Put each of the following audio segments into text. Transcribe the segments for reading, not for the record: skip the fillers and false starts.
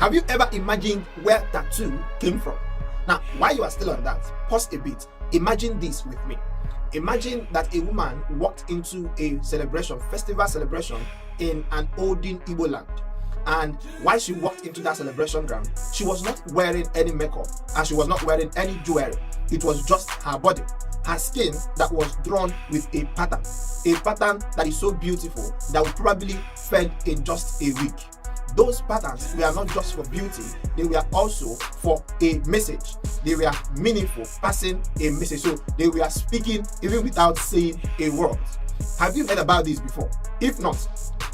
Have you ever imagined where tattoo came from? Now, while you are still on that, pause a bit. Imagine this with me. Imagine that a woman walked into a festival celebration in an olden Igbo land. And while she walked into that celebration ground, she was not wearing any makeup and she was not wearing any jewelry. It was just her body, her skin that was drawn with a pattern that is so beautiful that would probably fade in just a week. Those patterns were not just for beauty, they were also for a message. They were meaningful, passing a message. So they were speaking even without saying a word. Have you heard about this before? If not,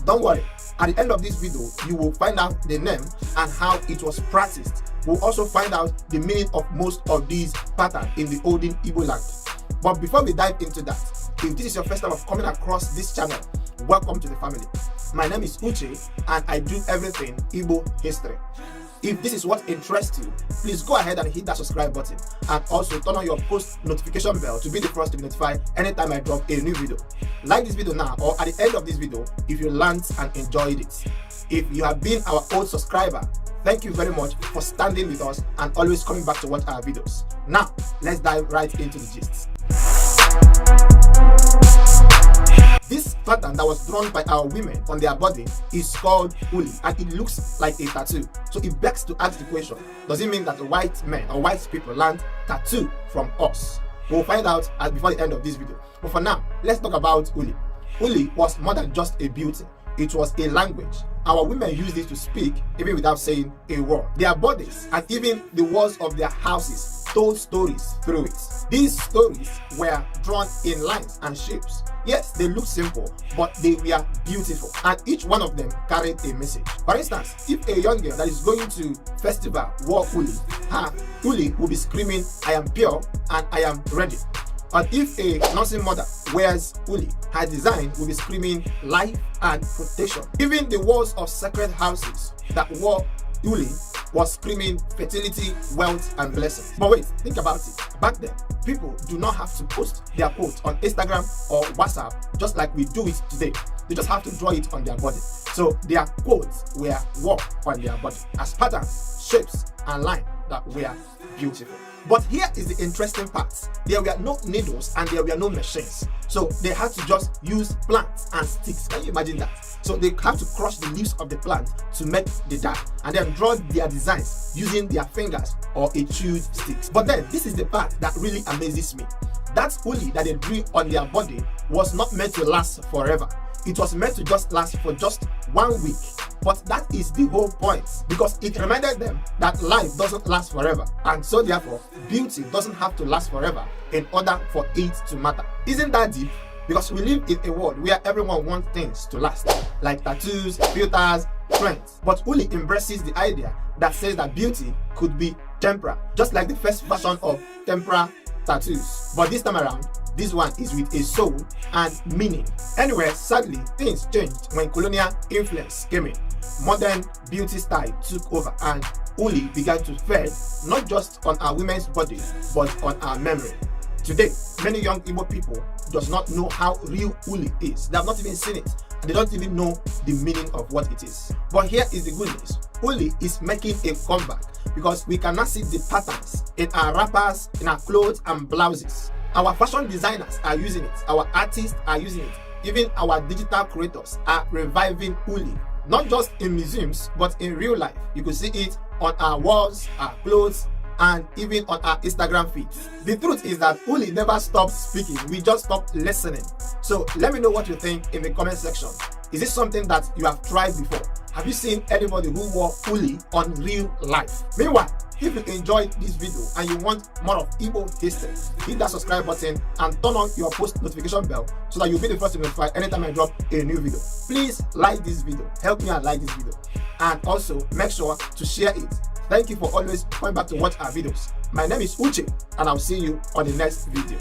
don't worry. At the end of this video, you will find out the name and how it was practiced. We'll also find out the meaning of most of these patterns in the olden Igbo land. But before we dive into that, if this is your first time of coming across this channel, welcome to the family. My name is Uche and I do everything Igbo history. If this is what interests you, please go ahead and hit that subscribe button and also turn on your post notification bell to be the first to be notified anytime I drop a new video. Like this video now or at the end of this video if you learned and enjoyed it. If you have been our old subscriber, thank you very much for standing with us and always coming back to watch our videos. Now, let's dive right into the gist. This pattern that was drawn by our women on their body is called ULI and it looks like a tattoo. So it begs to ask the question, does it mean that white men or white people learned tattoo from us? We'll find out before the end of this video. But for now, let's talk about ULI. ULI was more than just a beauty. It was a language. Our women used it to speak even without saying a word. Their bodies and even the walls of their houses told stories through it. These stories were drawn in lines and shapes. Yes, they look simple, but they were beautiful, and each one of them carried a message. For instance, if a young girl that is going to festival wore ULI, her ULI will be screaming, "I am pure and I am ready." But if a nursing mother wears ULI, her design will be screaming life and protection. Even the walls of sacred houses that wore ULI was screaming fertility, wealth, and blessing. But wait, think about it. Back then, people do not have to post their quotes on Instagram or WhatsApp just like we do it today. They just have to draw it on their body. So their quotes were worn on their body as patterns, shapes, and lines that were beautiful. But here is the interesting part. There were no needles and there were no machines. So they had to just use plants and sticks. Can you imagine that? So they have to crush the leaves of the plant to make the dye and then draw their designs using their fingers or a chewed stick. But then this is the part that really amazes me. That ULI that they drew on their body was not meant to last forever. It was meant to just last for just 1 week. But that is the whole point, because it reminded them that life doesn't last forever, and so therefore beauty doesn't have to last forever in order for it to matter. Isn't that deep? Because we live in a world where everyone wants things to last, like tattoos, filters, trends. But ULI embraces the idea that says that beauty could be temporary, just like the first version of temporary tattoos. But this time around, this one is with a soul and meaning. Anyway, sadly, things changed when colonial influence came in. Modern beauty style took over and ULI began to fade not just on our women's body but on our memory. Today, many young Igbo people does not know how real ULI is. They have not even seen it and they don't even know the meaning of what it is. But here is the good news. ULI is making a comeback because we cannot see the patterns in our wrappers, in our clothes and blouses. Our fashion designers are using it, our artists are using it, even our digital creators are reviving ULI. Not just in museums, but in real life. You could see it on our walls, our clothes, and even on our Instagram feeds. The truth is that ULI never stops speaking, we just stopped listening. So let me know what you think in the comment section. Is this something that you have tried before? Have you seen anybody who wore ULI on real life? Meanwhile, if you enjoyed this video and you want more of Igbo history, hit that subscribe button and turn on your post notification bell so that you'll be the first to be notified anytime I drop a new video. Please like this video, help me and like this video, and also make sure to share it. Thank you for always coming back to watch our videos. My name is Uche and I'll see you on the next video.